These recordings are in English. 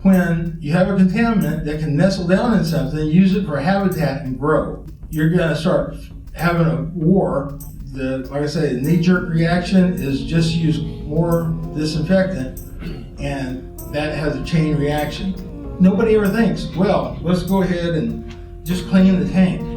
when you have a contaminant that can nestle down in something, use it for habitat and grow. You're going to start having a war. Like I say, the knee-jerk reaction is just use more disinfectant, and that has a chain reaction. Nobody ever thinks, well, let's go ahead and just clean the tank.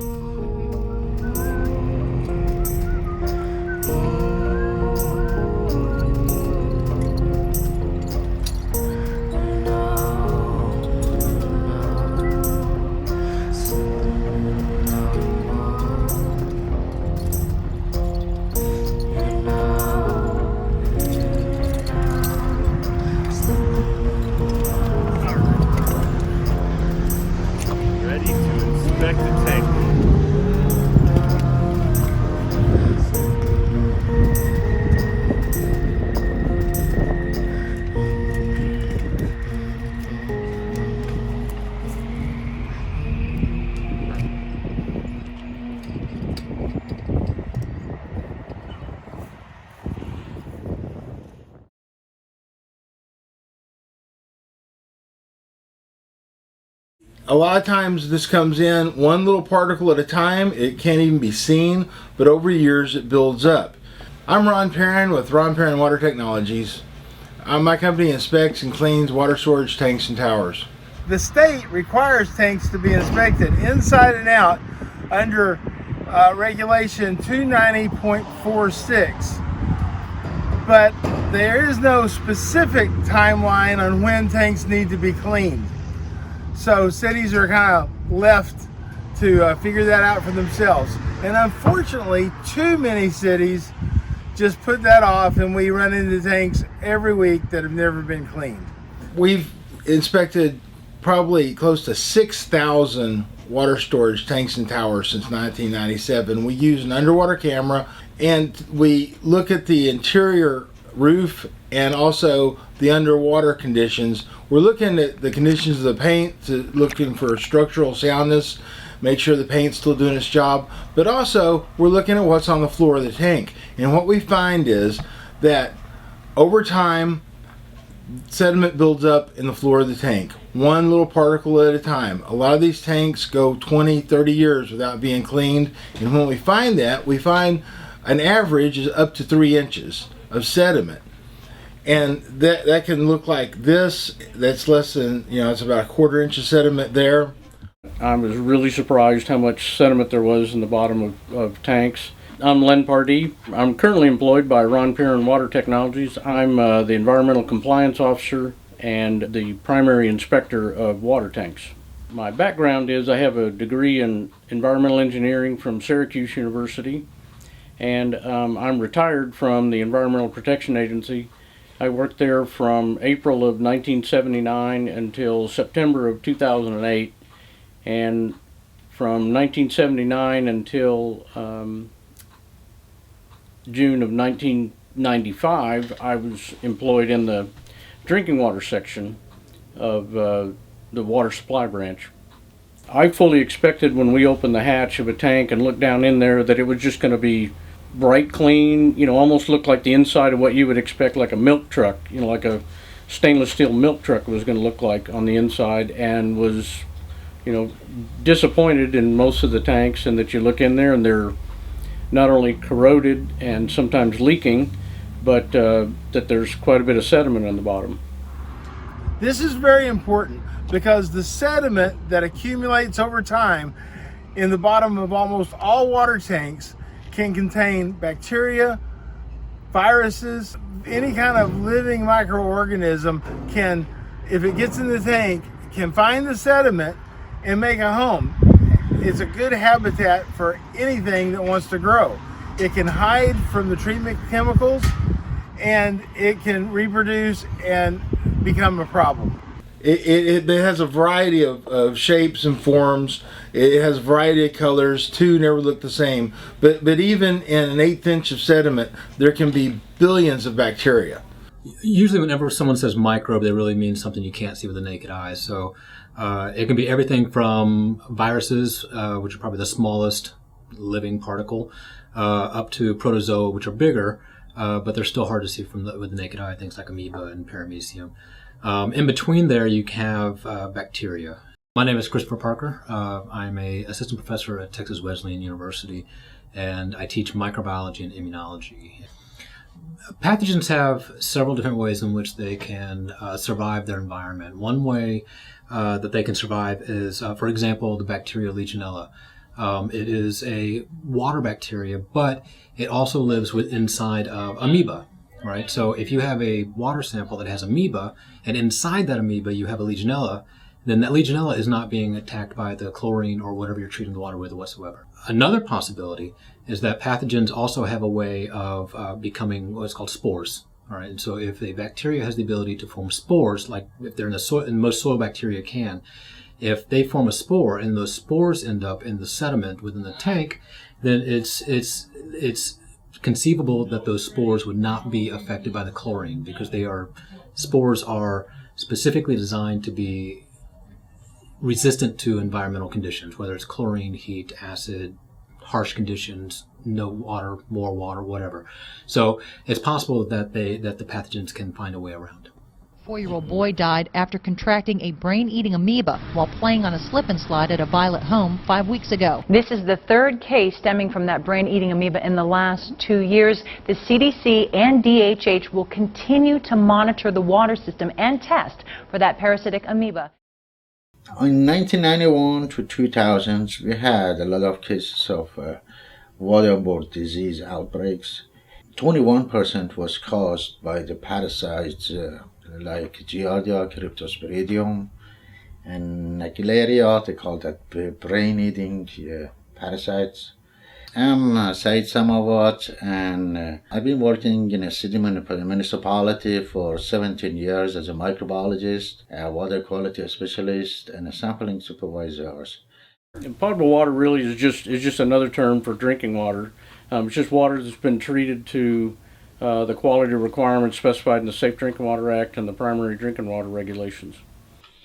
Ready to inspect the tank. A lot of times this comes in one little particle at a time. It can't even be seen, but over years it builds up. I'm Ron Perrin with Ron Perrin Water Technologies. My company inspects and cleans water storage tanks and towers. The state requires tanks to be inspected inside and out under regulation 290.46. But there is no specific timeline on when tanks need to be cleaned. So cities are kind of left to figure that out for themselves. And unfortunately, too many cities just put that off, and we run into tanks every week that have never been cleaned. We've inspected probably close to 6,000 water storage tanks and towers since 1997. We use an underwater camera, and we look at the interior roof and also the underwater conditions. We're looking at the conditions of the paint, looking for structural soundness, make sure the paint's still doing its job, but also we're looking at what's on the floor of the tank. And what we find is that over time, sediment builds up in the floor of the tank, one little particle at a time. A lot of these tanks go 20, 30 years without being cleaned, and when we find that, we find an average is up to 3 inches of sediment. And that can look like this. That's less than, it's about a 1/4 inch of sediment there. I was really surprised how much sediment there was in the bottom of tanks. I'm Len Pardee. I'm currently employed by Ron Perrin Water Technologies. I'm the Environmental Compliance Officer and the primary inspector of water tanks. My background is I have a degree in environmental engineering from Syracuse University, and I'm retired from the Environmental Protection Agency. I worked there from April of 1979 until September of 2008, and from 1979 until June of 1995, I was employed in the drinking water section of the water supply branch. I fully expected when we opened the hatch of a tank and looked down in there that it was just going to be bright clean, almost looked like the inside of what you would expect like a milk truck, like a stainless steel milk truck was going to look like on the inside, and was, disappointed in most of the tanks, and that you look in there and they're not only corroded and sometimes leaking, but that there's quite a bit of sediment on the bottom. This is very important because the sediment that accumulates over time in the bottom of almost all water tanks can contain bacteria, viruses, any kind of living microorganism can, if it gets in the tank, can find the sediment and make a home. It's a good habitat for anything that wants to grow. It can hide from the treatment chemicals, and it can reproduce and become a problem. It has a variety of shapes and forms. It has a variety of colors. Two never look the same. But even in an 1/8 inch of sediment, there can be billions of bacteria. Usually whenever someone says microbe, they really mean something you can't see with the naked eye. So it can be everything from viruses, which are probably the smallest living particle, up to protozoa, which are bigger, but they're still hard to see with the naked eye, things like amoeba and paramecium. In between there, you have bacteria. My name is Christopher Parker. I'm an assistant professor at Texas Wesleyan University, and I teach microbiology and immunology. Pathogens have several different ways in which they can survive their environment. One way that they can survive is, for example, the bacteria Legionella. It is a water bacteria, but it also lives inside of amoeba, right? So if you have a water sample that has amoeba, and inside that amoeba you have a Legionella, then that Legionella is not being attacked by the chlorine or whatever you're treating the water with whatsoever. Another possibility is that pathogens also have a way of becoming what's called spores. All right, and so if a bacteria has the ability to form spores, like if they're in the soil, and most soil bacteria can, if they form a spore and those spores end up in the sediment within the tank, then it's conceivable that those spores would not be affected by the chlorine because spores are specifically designed to be resistant to environmental conditions, whether it's chlorine, heat, acid, harsh conditions, no water, more water, whatever. So it's possible that the pathogens can find a way around. 4-year-old boy died after contracting a brain-eating amoeba while playing on a slip and slide at a Violet home 5 weeks ago. This is the third case stemming from that brain-eating amoeba in the last 2 years. The CDC and DHH will continue to monitor the water system and test for that parasitic amoeba. In 1991 to 2000, we had a lot of cases of waterborne disease outbreaks. 21% was caused by the parasites like Giardia, Cryptosporidium, and Naegleria. They call that brain-eating parasites. I'm Said Samawat, and I've been working in a city municipality for 17 years as a microbiologist, a water quality specialist, and a sampling supervisor. And potable water really is just another term for drinking water. It's just water that's been treated to the quality requirements specified in the Safe Drinking Water Act and the Primary Drinking Water Regulations.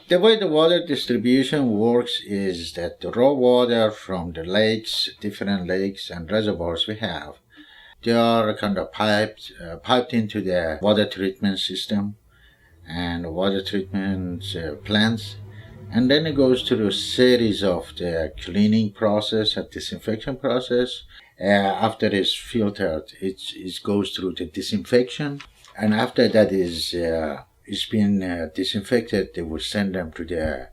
The way the water distribution works is that the raw water from the lakes, different lakes and reservoirs we have, they are kind of piped into the water treatment system and water treatment plants. And then it goes through a series of the cleaning process and disinfection process. After it's filtered, it goes through the disinfection. And after that it's been disinfected, they will send them to the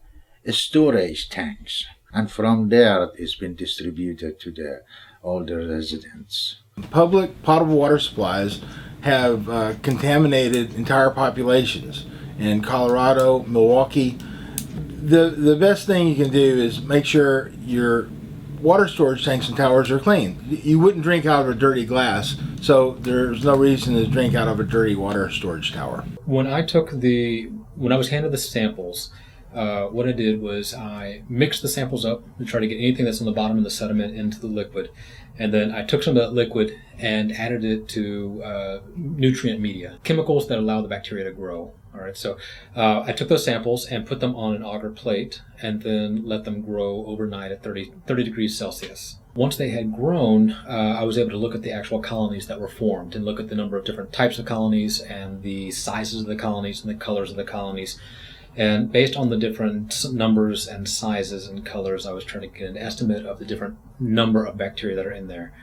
storage tanks. And from there, it's been distributed to all the residents. Public potable water supplies have contaminated entire populations. In Colorado, Milwaukee, the best thing you can do is make sure your water storage tanks and towers are clean. You wouldn't drink out of a dirty glass, so there's no reason to drink out of a dirty water storage tower. When I was handed the samples, what I did was I mixed the samples up to try to get anything that's on the bottom of the sediment into the liquid. And then I took some of that liquid and added it to nutrient media, chemicals that allow the bacteria to grow. All right, so I took those samples and put them on an agar plate and then let them grow overnight at 30 degrees Celsius. Once they had grown, I was able to look at the actual colonies that were formed and look at the number of different types of colonies and the sizes of the colonies and the colors of the colonies. And based on the different numbers and sizes and colors, I was trying to get an estimate of the different number of bacteria that are in there.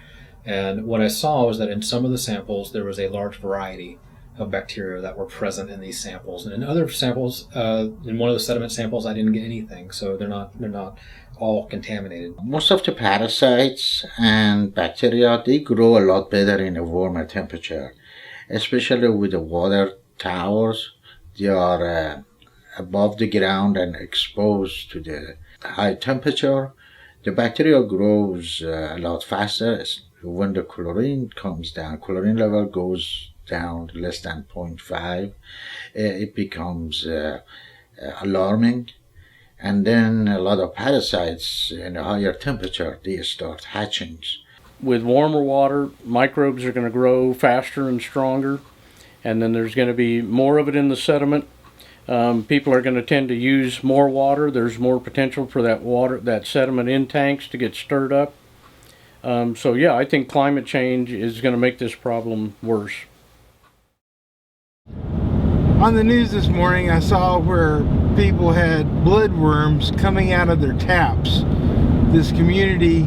And what I saw was that in some of the samples, there was a large variety of bacteria that were present in these samples. And in other samples, in one of the sediment samples, I didn't get anything. So they're not all contaminated. Most of the parasites and bacteria, they grow a lot better in a warmer temperature, especially with the water towers. They are above the ground and exposed to the high temperature. The bacteria grows a lot faster. When the chlorine comes down, chlorine level goes down to less than 0.5, it becomes alarming. And then a lot of parasites in a higher temperature, they start hatching. With warmer water, microbes are going to grow faster and stronger, and then there's going to be more of it in the sediment. People are going to tend to use more water. There's more potential for that sediment in tanks to get stirred up. So yeah, I think climate change is going to make this problem worse. On the news this morning, I saw where people had bloodworms coming out of their taps. This community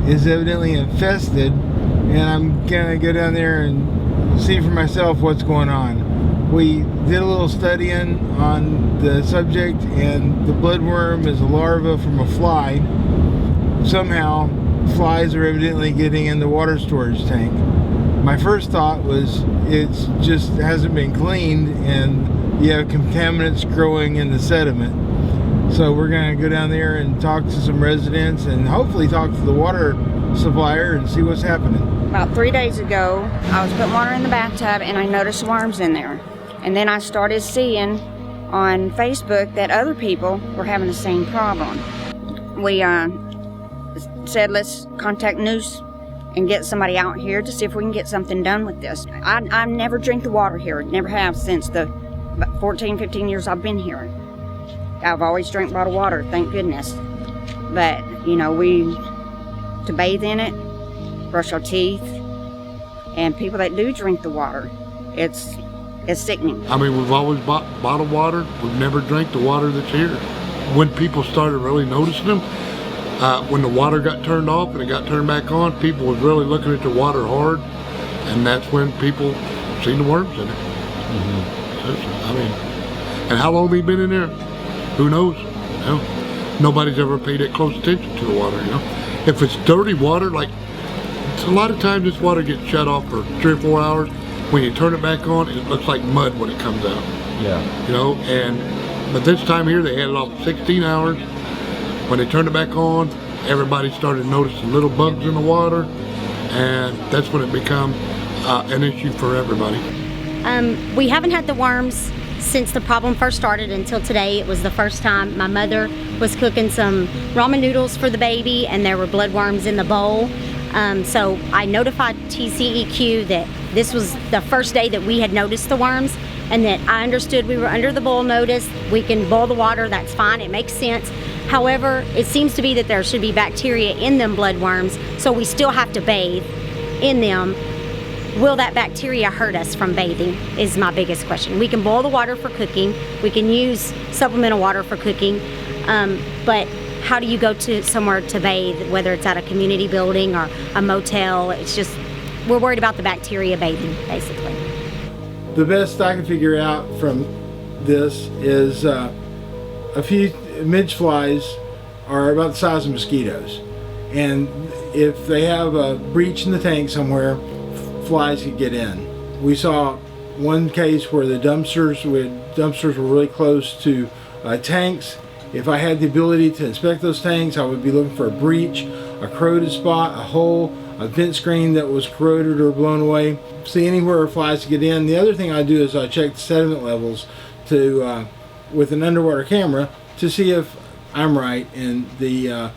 is evidently infested, and I'm gonna go down there and see for myself what's going on. We did a little studying on the subject, and the bloodworm is a larva from a fly. Somehow, flies are evidently getting in the water storage tank. My first thought was it just hasn't been cleaned and you have contaminants growing in the sediment. So we're going to go down there and talk to some residents and hopefully talk to the water supplier and see what's happening. About 3 days ago, I was putting water in the bathtub and I noticed worms in there. And then I started seeing on Facebook that other people were having the same problem. We said let's contact News and get somebody out here to see if we can get something done with this. I never drink the water here, never have since the 14, 15 years I've been here. I've always drank bottled water, thank goodness. But, you know, to bathe in it, brush our teeth, and people that do drink the water, it's sickening. I mean, we've always bought bottled water. We've never drank the water that's here. When people started really noticing them, when the water got turned off and it got turned back on, people was really looking at the water hard, and that's when people seen the worms in it. I mean, and how long have we been in there? Who knows? You know, nobody's ever paid that close attention to the water. You know, if it's dirty water, like a lot of times this water gets shut off for 3 or 4 hours. When you turn it back on, it looks like mud when it comes out. Yeah. You know, but this time here they had it off 16 hours. When they turned it back on, everybody started noticing little bugs in the water, and that's when it became an issue for everybody. We haven't had the worms since the problem first started until today. It was the first time. My mother was cooking some ramen noodles for the baby, and there were bloodworms in the bowl. So I notified TCEQ that this was the first day that we had noticed the worms, and that I understood we were under the boil notice. We can boil the water, that's fine, it makes sense. However, it seems to be that there should be bacteria in them bloodworms, so we still have to bathe in them. Will that bacteria hurt us from bathing is my biggest question. We can boil the water for cooking, we can use supplemental water for cooking, but how do you go to somewhere to bathe, whether it's at a community building or a motel? It's just, we're worried about the bacteria bathing, basically. The best I can figure out from this is a few midge flies are about the size of mosquitoes, and if they have a breach in the tank somewhere, flies could get in. We saw one case where the dumpsters were really close to tanks. If I had the ability to inspect those tanks, I would be looking for a breach, a corroded spot, a hole, a vent screen that was corroded or blown away. See anywhere flies get in. The other thing I do is I check the sediment levels with an underwater camera to see if I'm right and the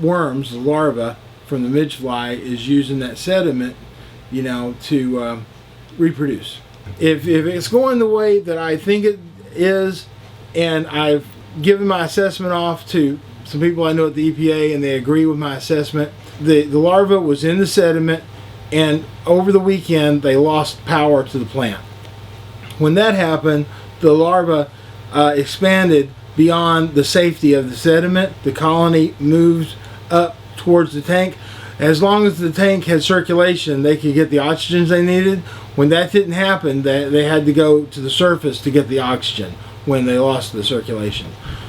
worms, the larva from the midge fly is using that sediment, you know, to reproduce. If it's going the way that I think it is, and I've given my assessment off to some people I know at the EPA and they agree with my assessment, the larva was in the sediment, and over the weekend they lost power to the plant. When that happened, the larva expanded beyond the safety of the sediment. The colony moved up towards the tank. As long as the tank had circulation, they could get the oxygen they needed. When that didn't happen, they had to go to the surface to get the oxygen when they lost the circulation.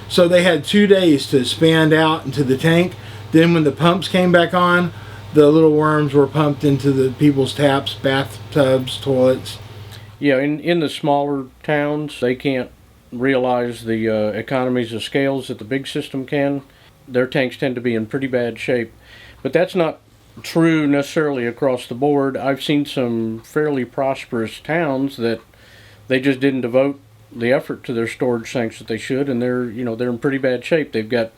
So they had 2 days to expand out into the tank. Then when the pumps came back on, the little worms were pumped into the people's taps, bathtubs, toilets. Yeah, in the smaller towns, they can't realize the economies of scales that the big system can. Their tanks tend to be in pretty bad shape. But that's not true necessarily across the board. I've seen some fairly prosperous towns that they just didn't devote the effort to their storage tanks that they should, and they're in pretty bad shape. They've got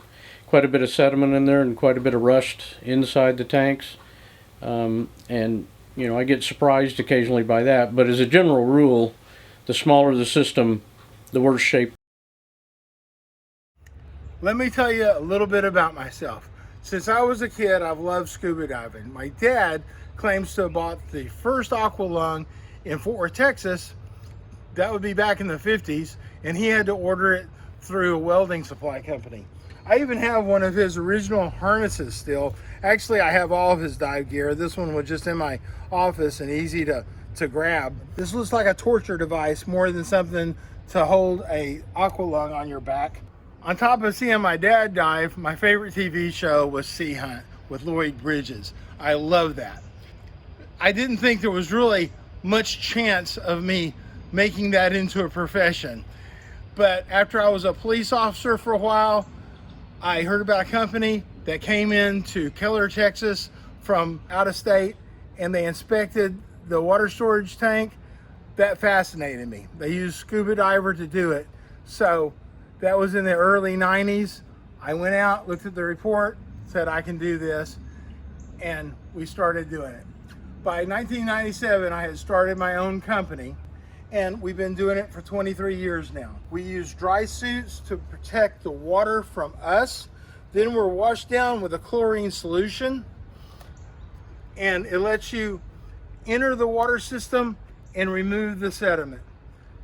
quite a bit of sediment in there and quite a bit of rust inside the tanks, and I get surprised occasionally by that. But as a general rule, the smaller the system, the worse shape. Let me tell you a little bit about myself. Since I was a kid, I've loved scuba diving. My dad claims to have bought the first aqua lung in Fort Worth, Texas That would be back in the 50s, and he had to order it through a welding supply company. I even have one of his original harnesses still. Actually, I have all of his dive gear. This one was just in my office and easy to grab. This looks like a torture device more than something to hold a aqua lung on your back. On top of seeing my dad dive, my favorite TV show was Sea Hunt with Lloyd Bridges. I love that. I didn't think there was really much chance of me making that into a profession. But after I was a police officer for a while, I heard about a company that came into Keller, Texas from out of state, and they inspected the water storage tank. That fascinated me. They used scuba diver to do it. So that was in the early 90s. I went out, looked at the report, said I can do this, and we started doing it. By 1997, I had started my own company, and we've been doing it for 23 years now. We use dry suits to protect the water from us. Then we're washed down with a chlorine solution, and it lets you enter the water system and remove the sediment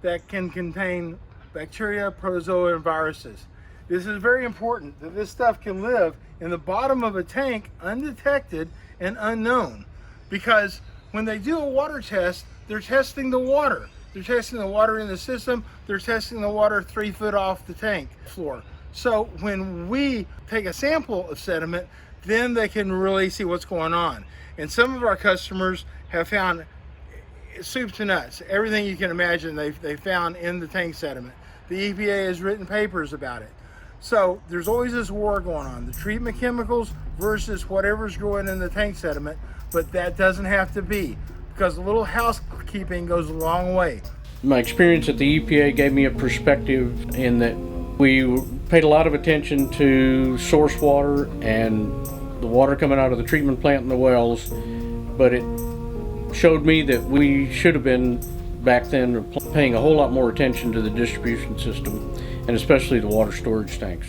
that can contain bacteria, protozoa, and viruses. This is very important that this stuff can live in the bottom of a tank undetected and unknown, because when they do a water test, they're testing the water. They're testing the water in the system. They're testing the water 3 foot off the tank floor. So when we take a sample of sediment, then they can really see what's going on. And some of our customers have found soup to nuts, everything you can imagine they found in the tank sediment. The EPA has written papers about it. So there's always this war going on, the treatment chemicals versus whatever's growing in the tank sediment, but that doesn't have to be, because a little housekeeping goes a long way. My experience at the EPA gave me a perspective in that we paid a lot of attention to source water and the water coming out of the treatment plant and the wells, but it showed me that we should have been back then paying a whole lot more attention to the distribution system, and especially the water storage tanks.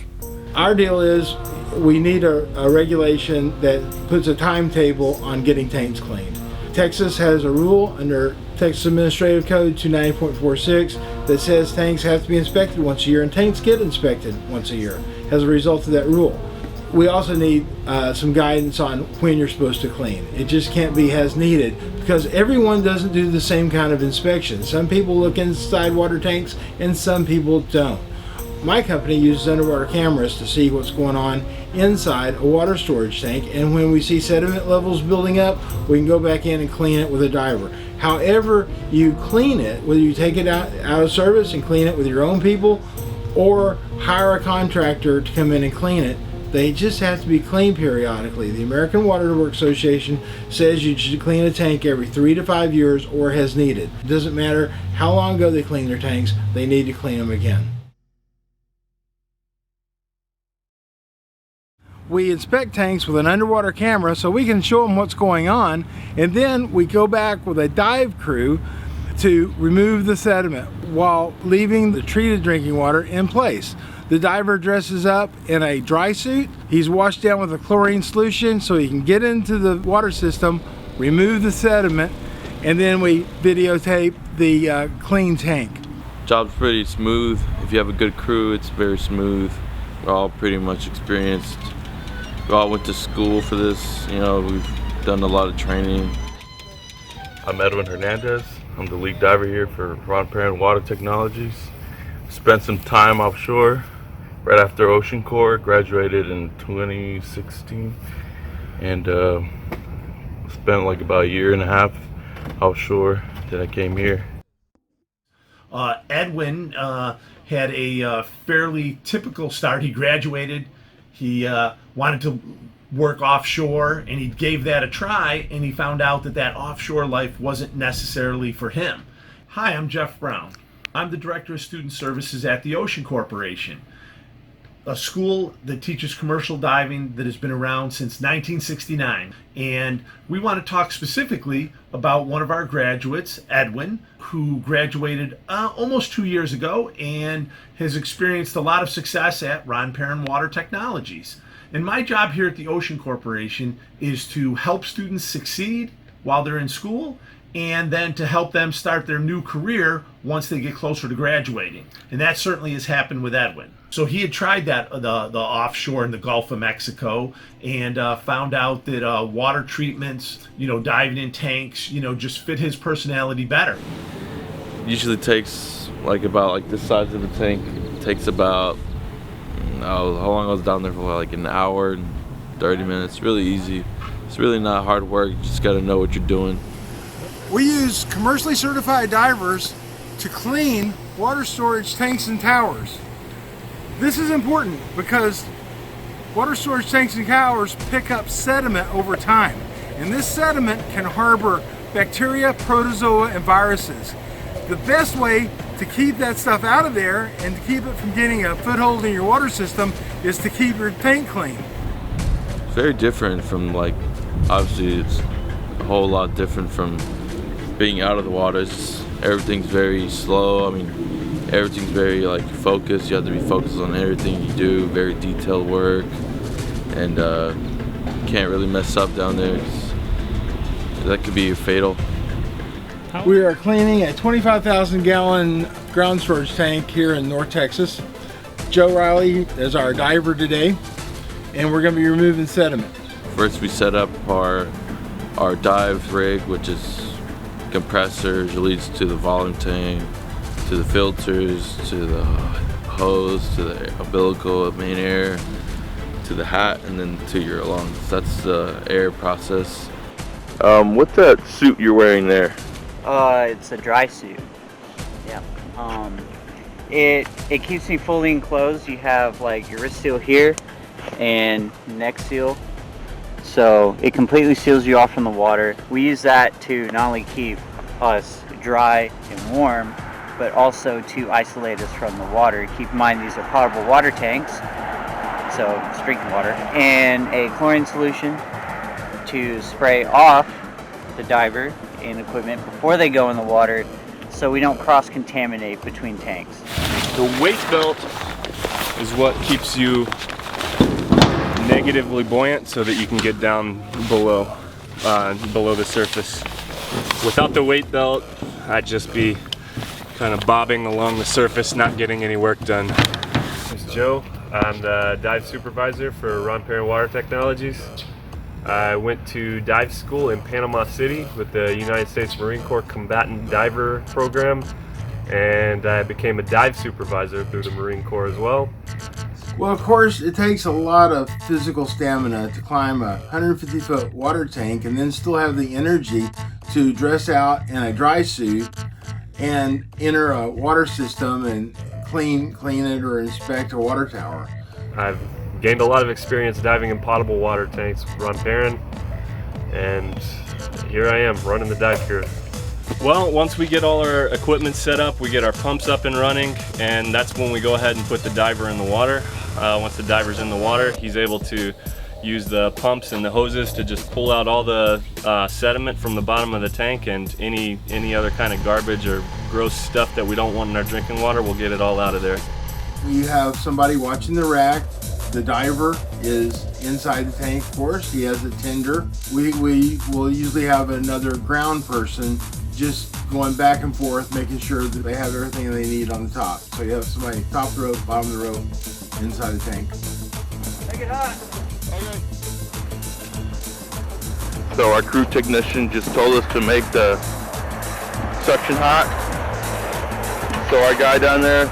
Our deal is we need a regulation that puts a timetable on getting tanks cleaned. Texas has a rule under Texas Administrative Code 290.46 that says tanks have to be inspected once a year, and tanks get inspected once a year as a result of that rule. We also need some guidance on when you're supposed to clean. It just can't be as needed, because everyone doesn't do the same kind of inspection. Some people look inside water tanks and some people don't. My company uses underwater cameras to see what's going on inside a water storage tank, and when we see sediment levels building up, we can go back in and clean it with a diver. However you clean it, whether you take it out of service and clean it with your own people or hire a contractor to come in and clean it, they just have to be cleaned periodically. The American Water Works Association says you should clean a tank every 3 to 5 years or as needed. It doesn't matter how long ago they cleaned their tanks, they need to clean them again. We inspect tanks with an underwater camera so we can show them what's going on, and then we go back with a dive crew to remove the sediment while leaving the treated drinking water in place. The diver dresses up in a dry suit. He's washed down with a chlorine solution so he can get into the water system, remove the sediment, and then we videotape the clean tank. Job's pretty smooth. If you have a good crew, it's very smooth. We're all pretty much experienced. We all went to school for this. You know, we've done a lot of training. I'm Edwin Hernandez. I'm the lead diver here for Ron Perrin Water Technologies. Spent some time offshore right after Ocean Corps, graduated in 2016, and spent like about a year and a half offshore. Then I came here. Edwin had a fairly typical start. He graduated, he wanted to work offshore, and he gave that a try, and he found out that that offshore life wasn't necessarily for him. Hi, I'm Jeff Brown. I'm the Director of Student Services at the Ocean Corporation, a school that teaches commercial diving that has been around since 1969. And we want to talk specifically about one of our graduates, Edwin, who graduated almost 2 years ago and has experienced a lot of success at Ron Perrin Water Technologies. And my job here at the Ocean Corporation is to help students succeed while they're in school and then to help them start their new career once they get closer to graduating. And that certainly has happened with Edwin. So he had tried that the offshore in the Gulf of Mexico, and found out that water treatments, diving in tanks, just fit his personality better. Usually takes about this size of a tank. It takes about, how long I was down there for, like an hour and 30 minutes. Really easy. It's really not hard work. You just got to know what you're doing. We use commercially certified divers to clean water storage tanks and towers. This is important because water storage tanks and towers pick up sediment over time, and this sediment can harbor bacteria, protozoa, and viruses. The best way to keep that stuff out of there and to keep it from getting a foothold in your water system is to keep your tank clean. It's very different from, obviously it's a whole lot different from being out of the water. Everything's very slow. Everything's very focused. You have to be focused on everything you do, very detailed work, and can't really mess up down there. That could be fatal. We are cleaning a 25,000 gallon ground storage tank here in North Texas. Joe Riley is our diver today, and we're going to be removing sediment. First we set up our dive rig, which is compressors, leads to the volume tank, to the filters, to the hose, to the umbilical, main air, to the hat, and then to your lungs. That's the air process. What's that suit you're wearing there? It's a dry suit. Yeah. It keeps me fully enclosed. You have your wrist seal here and neck seal. So it completely seals you off from the water. We use that to not only keep us dry and warm, but also to isolate us from the water. Keep in mind these are potable water tanks, so it's drinking water, and a chlorine solution to spray off the diver and equipment before they go in the water, so we don't cross-contaminate between tanks. The weight belt is what keeps you negatively buoyant so that you can get down below the surface. Without the weight belt, I'd just be kind of bobbing along the surface, not getting any work done. This is Joe. I'm the dive supervisor for Ron Perrin Water Technologies. I went to dive school in Panama City with the United States Marine Corps Combatant Diver Program, and I became a dive supervisor through the Marine Corps as well. Well, of course, it takes a lot of physical stamina to climb a 150-foot water tank and then still have the energy to dress out in a dry suit and enter a water system and clean it or inspect a water tower. I've gained a lot of experience diving in potable water tanks with Ron Perrin, and here I am running the dive crew. Well, once we get all our equipment set up, we get our pumps up and running, and that's when we go ahead and put the diver in the water. Once the diver's in the water, he's able to use the pumps and the hoses to just pull out all the sediment from the bottom of the tank, and any other kind of garbage or gross stuff that we don't want in our drinking water, we'll get it all out of there. We have somebody watching the rack. The diver is inside the tank, of course. He has a tender. We will usually have another ground person just going back and forth, making sure that they have everything they need on the top. So you have somebody top of the rope, bottom of the rope, inside the tank. Make it hot. Okay. So our crew technician just told us to make the suction hot. So our guy down there,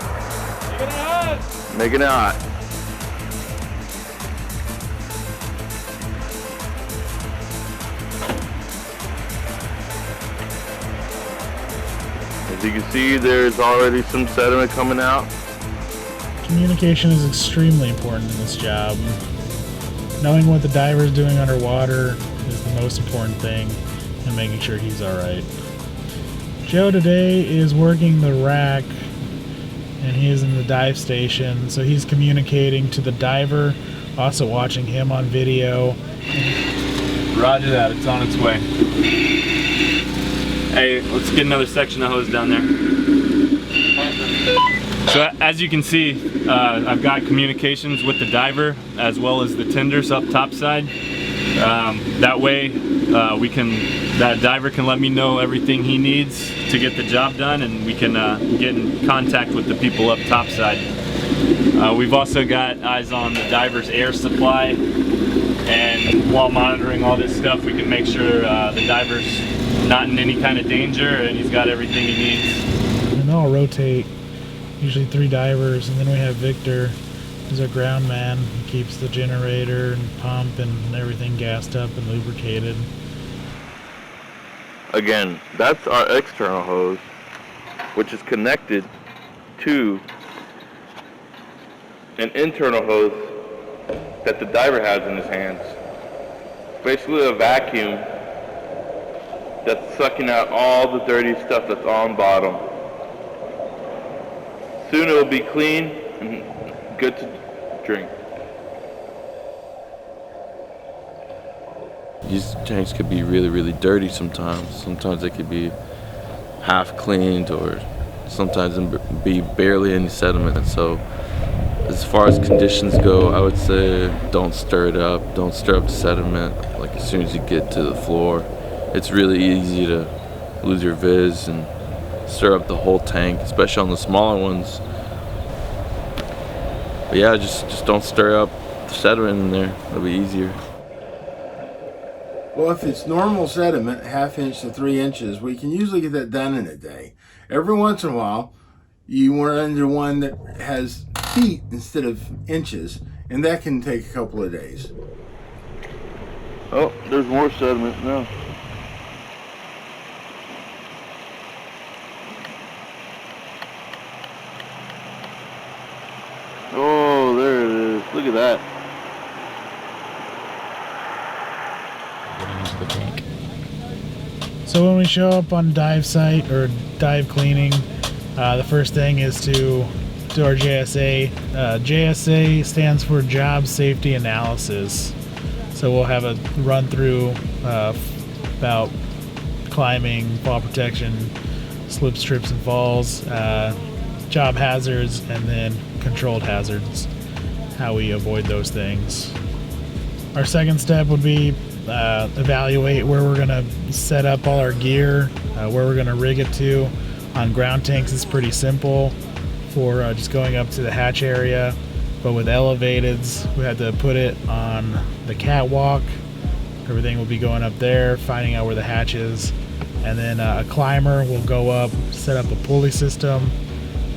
making it hot. As you can see, there's already some sediment coming out. Communication is extremely important in this job. Knowing what the diver is doing underwater is the most important thing, and making sure he's alright. Joe today is working the rack, and he is in the dive station, so he's communicating to the diver, also watching him on video. Roger that, it's on its way. Hey, let's get another section of hose down there. So as you can see, I've got communications with the diver as well as the tenders up top side. That way that diver can let me know everything he needs to get the job done, and we can get in contact with the people up topside. We've also got eyes on the diver's air supply, and while monitoring all this stuff, we can make sure the diver's not in any kind of danger and he's got everything he needs. And they'll rotate, usually 3 divers, and then we have Victor, who's our ground man. He keeps the generator and pump and everything gassed up and lubricated. Again, that's our external hose, which is connected to an internal hose that the diver has in his hands. Basically a vacuum that's sucking out all the dirty stuff that's on bottom. Soon it'll be clean and good to drink. These tanks could be really, really dirty sometimes. Sometimes they could be half cleaned, or sometimes be barely any sediment. So as far as conditions go, I would say don't stir it up. Don't stir up the sediment like as soon as you get to the floor. It's really easy to lose your viz and stir up the whole tank, especially on the smaller ones. But yeah, just don't stir up the sediment in there. It'll be easier. Well, if it's normal sediment, 1/2 inch to 3 inches, we can usually get that done in a day. Every once in a while, you run into one that has feet instead of inches, and that can take a couple of days. Oh, there's more sediment now. Oh, there it is. Look at that. So when we show up on dive site or dive cleaning, the first thing is to do our JSA. JSA stands for Job Safety Analysis. So we'll have a run through about climbing, fall protection, slips, trips, and falls, job hazards, and then controlled hazards, how we avoid those things. Our second step would be evaluate where we're going to set up all our gear, where we're going to rig it to. On ground tanks, it's pretty simple for just going up to the hatch area, but with elevateds, we had to put it on the catwalk. Everything will be going up there, finding out where the hatch is, and then a climber will go up, set up a pulley system,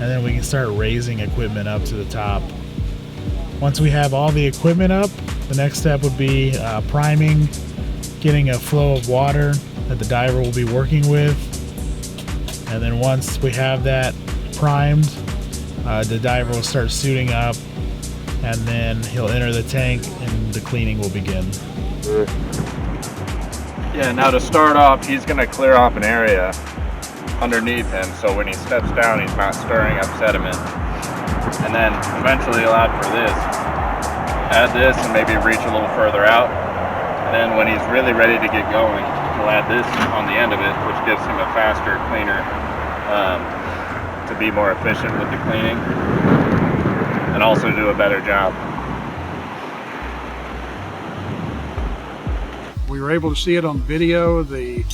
and then we can start raising equipment up to the top. Once we have all the equipment up, the next step would be priming, getting a flow of water that the diver will be working with. And then once we have that primed, the diver will start suiting up, and then he'll enter the tank and the cleaning will begin. Yeah, now to start off, he's going to clear off an area underneath him, so when he steps down, he's not stirring up sediment. And then eventually he'll add this and maybe reach a little further out. And then when he's really ready to get going, he'll add this on the end of it, which gives him a faster, cleaner, to be more efficient with the cleaning and also do a better job. We were able to see it on video, the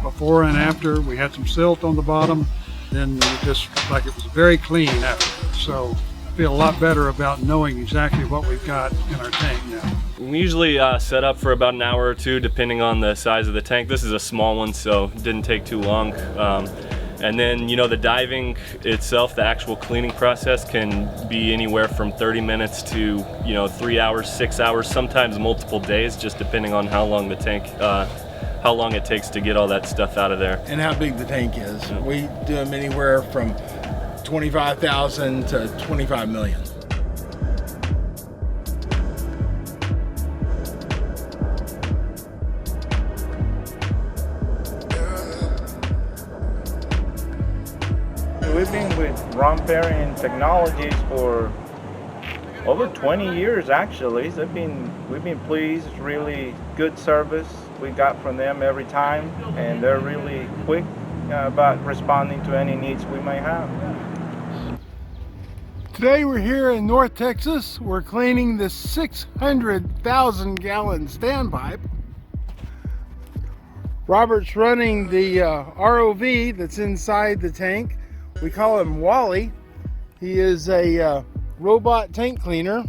before and after. We had some silt on the bottom, then it just like it was very clean after. So I feel a lot better about knowing exactly what we've got in our tank now. We usually set up for about an hour or two depending on the size of the tank. This is a small one, so it didn't take too long. And then, you know, the diving itself, the actual cleaning process can be anywhere from 30 minutes to, you know, 3 hours, 6 hours, sometimes multiple days, just depending on how long the tank, how long it takes to get all that stuff out of there. And how big the tank is. Yeah. We do them anywhere from 25,000 to 25 million. We've been with Ron Perrin Technologies for over 20 years actually. So we've been pleased, really good service we got from them every time, and they're really quick about responding to any needs we may have. Today we're here in North Texas. We're cleaning this 600,000 gallon standpipe. Robert's running the ROV that's inside the tank. We call him Wally. He is a robot tank cleaner.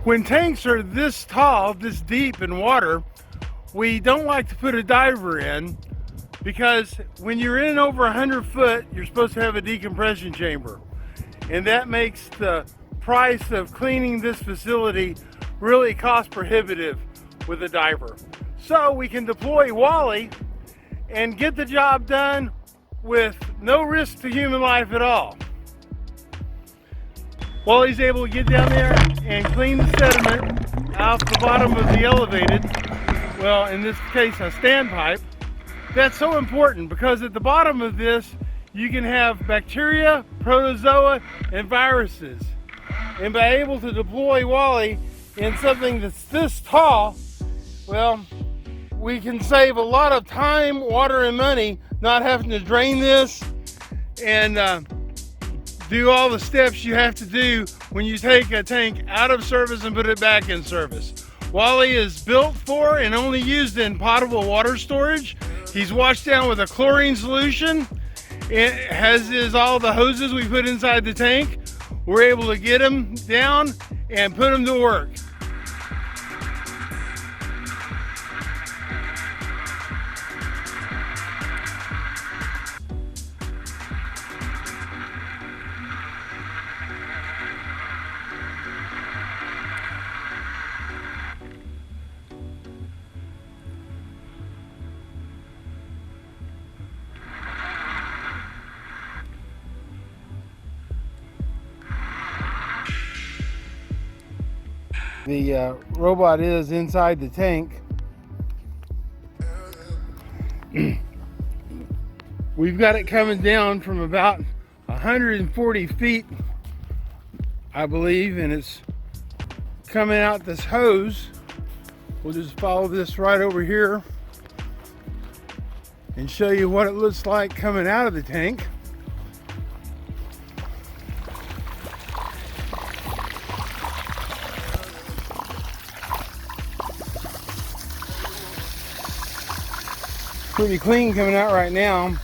When tanks are this tall, this deep in water, we don't like to put a diver in, because when you're in over 100 foot, you're supposed to have a decompression chamber. And that makes the price of cleaning this facility really cost prohibitive with a diver. So we can deploy Wally and get the job done with no risk to human life at all. Wally's able to get down there and clean the sediment off the bottom of the elevated, well, in this case, a standpipe. That's so important because at the bottom of this, you can have bacteria, protozoa, and viruses. And by able to deploy Wally in something that's this tall, well, we can save a lot of time, water, and money not having to drain this and do all the steps you have to do when you take a tank out of service and put it back in service. Wally is built for and only used in potable water storage. He's washed down with a chlorine solution, as is all the hoses we put inside the tank. We're able to get him down and put him to work. The robot is inside the tank. We've got it coming down from about 140 feet, I believe, and it's coming out this hose. We'll just follow this right over here and show you what it looks like coming out of the tank. Pretty clean coming out right now,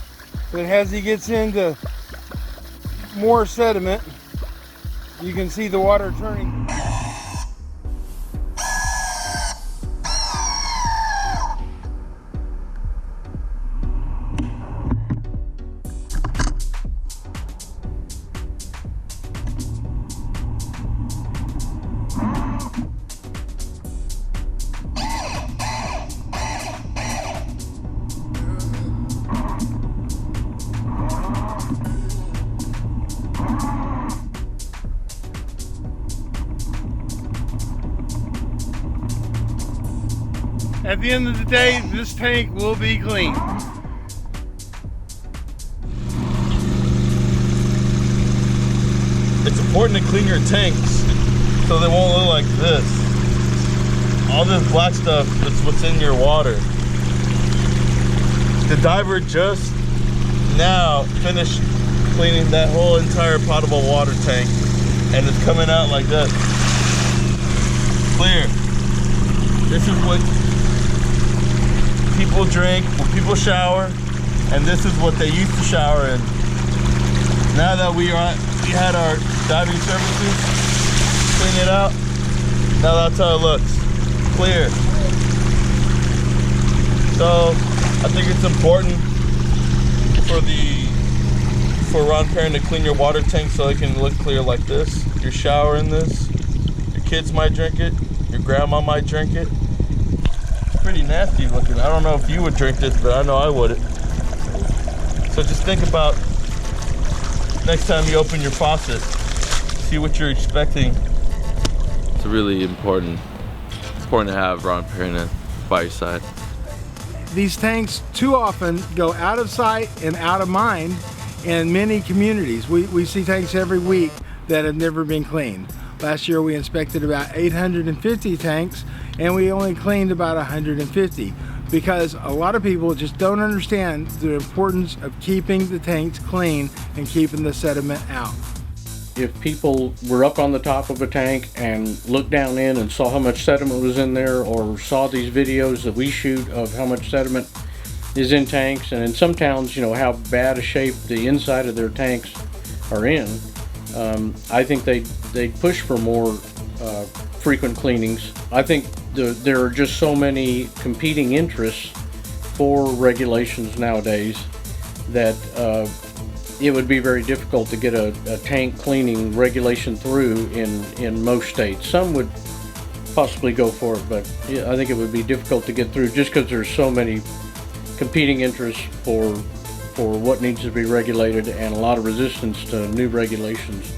but as he gets into more sediment, you can see the water turning. At the end of the day, this tank will be clean. It's important to clean your tanks so they won't look like this. All this black stuff is what's in your water. The diver just now finished cleaning that whole entire potable water tank, and it's coming out like this. Clear. This is what people drink, when people shower, and this is what they used to shower in. Now that we had our diving services clean it out, now that's how it looks. Clear. So I think it's important for Ron Perrin to clean your water tank so it can look clear like this. Your shower in this, your kids might drink it, your grandma might drink it. Pretty nasty looking. I don't know if you would drink this, but I know I wouldn't. So just think about next time you open your faucet, see what you're expecting. It's really important. It's important to have Ron Perrin by your side. These tanks too often go out of sight and out of mind in many communities. We see tanks every week that have never been cleaned. Last year we inspected about 850 tanks and we only cleaned about 150 because a lot of people just don't understand the importance of keeping the tanks clean and keeping the sediment out. if people were up on the top of a tank and looked down in and saw how much sediment was in there, or saw these videos that we shoot of how much sediment is in tanks, and in some towns, you know, how bad a shape the inside of their tanks are in, I think they'd push for more frequent cleanings. I think there are just so many competing interests for regulations nowadays that it would be very difficult to get a tank cleaning regulation through in most states. Some would possibly go for it, but yeah, I think it would be difficult to get through just because there's so many competing interests for what needs to be regulated, and a lot of resistance to new regulations.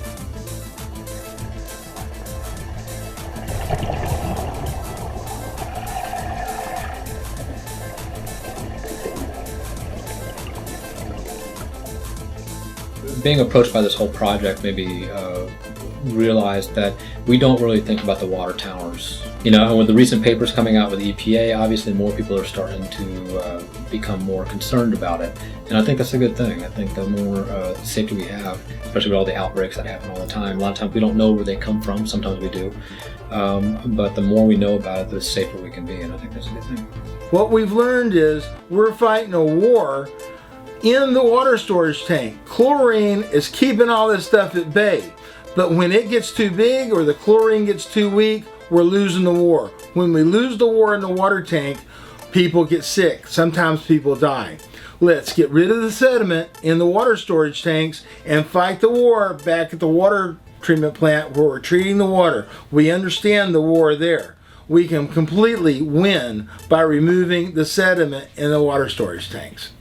Being approached by this whole project made me realize that we don't really think about the water towers. You know, and with the recent papers coming out with the EPA, obviously more people are starting to become more concerned about it. And I think that's a good thing. I think the more safety we have, especially with all the outbreaks that happen all the time, a lot of times we don't know where they come from, sometimes we do. But the more we know about it, the safer we can be, and I think that's a good thing. What we've learned is we're fighting a war in the water storage tank. Chlorine is keeping all this stuff at bay. But when it gets too big or the chlorine gets too weak, we're losing the war. When we lose the war in the water tank, people get sick. Sometimes people die. Let's get rid of the sediment in the water storage tanks and fight the war back at the water treatment plant where we're treating the water. We understand the war there. We can completely win by removing the sediment in the water storage tanks.